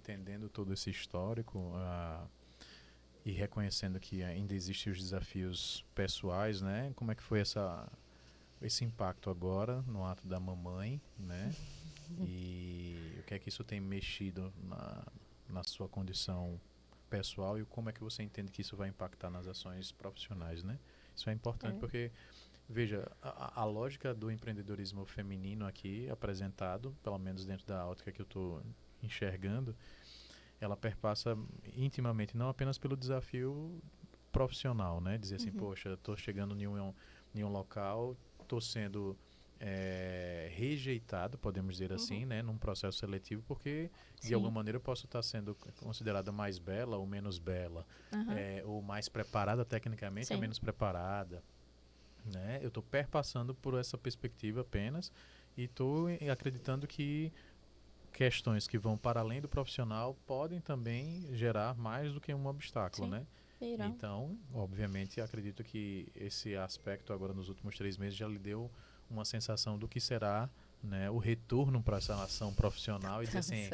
entendendo todo esse histórico e reconhecendo que ainda existem os desafios pessoais, né? Como é que foi esse impacto agora no ato da mamãe, né? E o que é que isso tem mexido na sua condição pessoal e como é que você entende que isso vai impactar nas ações profissionais, né? Isso é importante porque, veja, a lógica do empreendedorismo feminino aqui apresentado, pelo menos dentro da ótica que eu estou enxergando, ela perpassa intimamente não apenas pelo desafio profissional, né? Dizer assim, poxa, estou chegando em um local, estou sendo rejeitado, podemos dizer assim, né? Num processo seletivo, porque de alguma maneira eu posso estar sendo considerada mais bela ou menos bela, ou mais preparada tecnicamente ou menos preparada, né? Eu estou perpassando por essa perspectiva apenas e estou acreditando que questões que vão para além do profissional podem também gerar mais do que um obstáculo, né? Então, obviamente, acredito que esse aspecto agora nos últimos 3 meses já lhe deu uma sensação do que será, né, o retorno para essa ação profissional e dizer assim,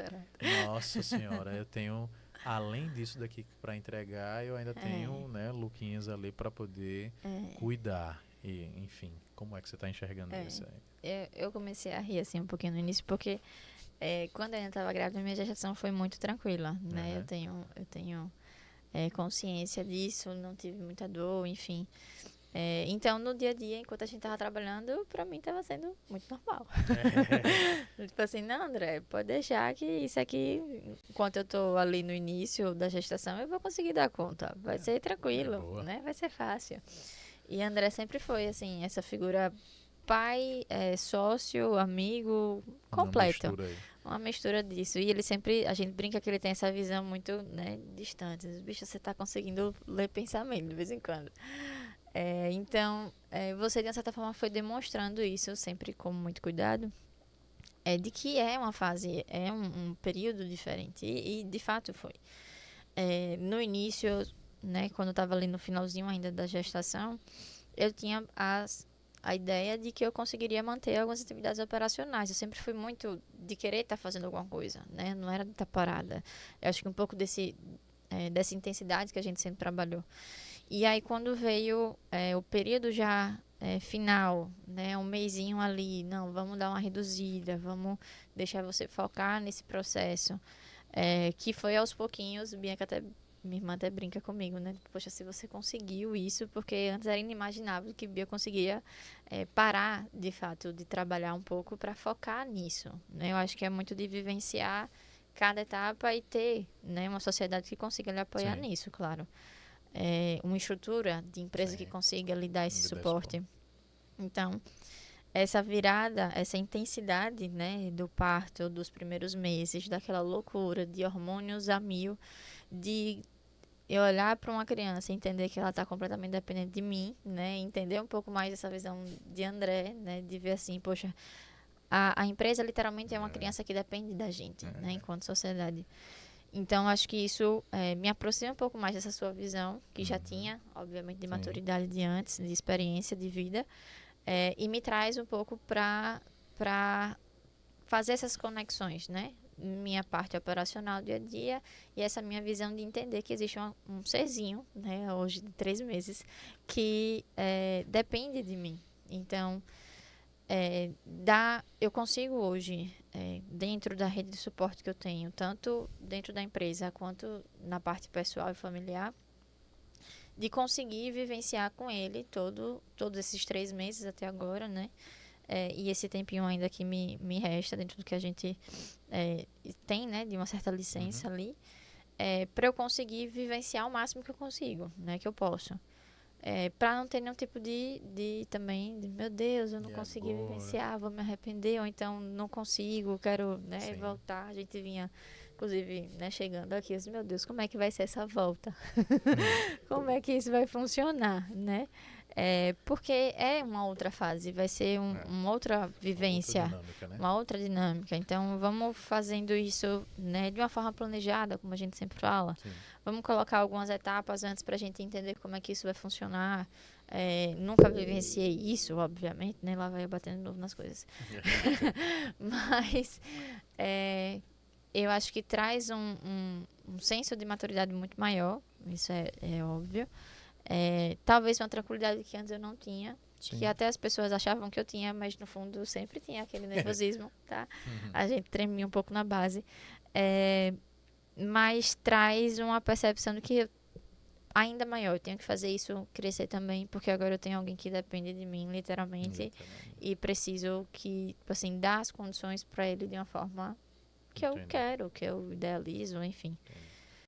nossa senhora, eu tenho, além disso daqui para entregar, eu ainda tenho, né, Luquinhas ali para poder cuidar. E, enfim, como é que você está enxergando isso aí? Eu comecei a rir assim um pouquinho no início, porque quando eu ainda estava grávida, minha gestação foi muito tranquila, né? Eu tenho consciência disso, não tive muita dor, enfim. Então, no dia a dia, enquanto a gente tava trabalhando, pra mim tava sendo muito normal. Tipo assim, não, André, pode deixar que isso aqui, enquanto eu tô ali no início da gestação, eu vou conseguir dar conta. Vai ser tranquilo, né? Vai ser fácil. E André sempre foi, assim, essa figura pai, sócio, amigo, completo. Uma mistura disso. E ele sempre, a gente brinca que ele tem essa visão muito, né, distante. Bicho, você tá conseguindo ler pensamento de vez em quando. Então, você de uma certa forma foi demonstrando isso, sempre com muito cuidado, de que é uma fase, é um período diferente. E de fato foi. No início, né, quando eu estava ali no finalzinho ainda da gestação, eu tinha a ideia de que eu conseguiria manter algumas atividades operacionais. Eu sempre fui muito de querer estar fazendo alguma coisa, né? Não era de estar parada. Eu acho que um pouco dessa intensidade que a gente sempre trabalhou. E aí, quando veio o período já final, né, um mesinho ali, não, vamos dar uma reduzida, vamos deixar você focar nesse processo, que foi aos pouquinhos. Bianca até, minha irmã até brinca comigo, né? Poxa, se você conseguiu isso, porque antes era inimaginável que Bia conseguia parar, de fato, de trabalhar um pouco para focar nisso, né? Eu acho que é muito de vivenciar cada etapa e ter, né, uma sociedade que consiga lhe apoiar nisso, claro. Uma estrutura de empresa que consiga lhe dar esse suporte. Então, essa virada, essa intensidade, né, do parto, dos primeiros meses, daquela loucura de hormônios a mil, de eu olhar para uma criança e entender que ela está completamente dependente de mim, né, entender um pouco mais dessa visão de André, né, de ver assim, poxa, a empresa literalmente é uma criança que depende da gente, né, enquanto sociedade. Então, acho que isso me aproxima um pouco mais dessa sua visão, que já tinha, obviamente, de maturidade de antes, de experiência de vida, e me traz um pouco para fazer essas conexões, né? Minha parte operacional dia a dia e essa minha visão de entender que existe um serzinho, né, hoje de 3 meses, que depende de mim. Então, eu consigo hoje, dentro da rede de suporte que eu tenho, tanto dentro da empresa quanto na parte pessoal e familiar, de conseguir vivenciar com ele todos esses 3 meses até agora, né? E esse tempinho ainda que me resta dentro do que a gente tem, né? De uma certa licença ali, para eu conseguir vivenciar o máximo que eu consigo, né? Que eu posso. Para não ter nenhum tipo também, meu Deus, eu não consegui vivenciar, vou me arrepender, ou então não consigo, quero, né, voltar. A gente vinha, inclusive, né, chegando aqui, eu disse, meu Deus, como é que vai ser essa volta? Como é que isso vai funcionar, né? Porque é uma outra fase, vai ser uma outra vivência, outra dinâmica, né? uma outra dinâmica. Então, vamos fazendo isso, né, de uma forma planejada, como a gente sempre fala. Vamos colocar algumas etapas antes para a gente entender como é que isso vai funcionar. Nunca vivenciei isso, obviamente, né? Lá vai eu batendo de novo nas coisas. Mas eu acho que traz um senso de maturidade muito maior, isso é óbvio. Talvez uma tranquilidade que antes eu não tinha, Sim. que até as pessoas achavam que eu tinha, mas no fundo sempre tinha aquele nervosismo, tá? A gente tremia um pouco na base. Mas traz uma percepção de que ainda maior, eu tenho que fazer isso crescer também, porque agora eu tenho alguém que depende de mim, literalmente. E preciso que, tipo assim, dar as condições para ele de uma forma que eu quero, que eu idealizo, enfim. Entendi.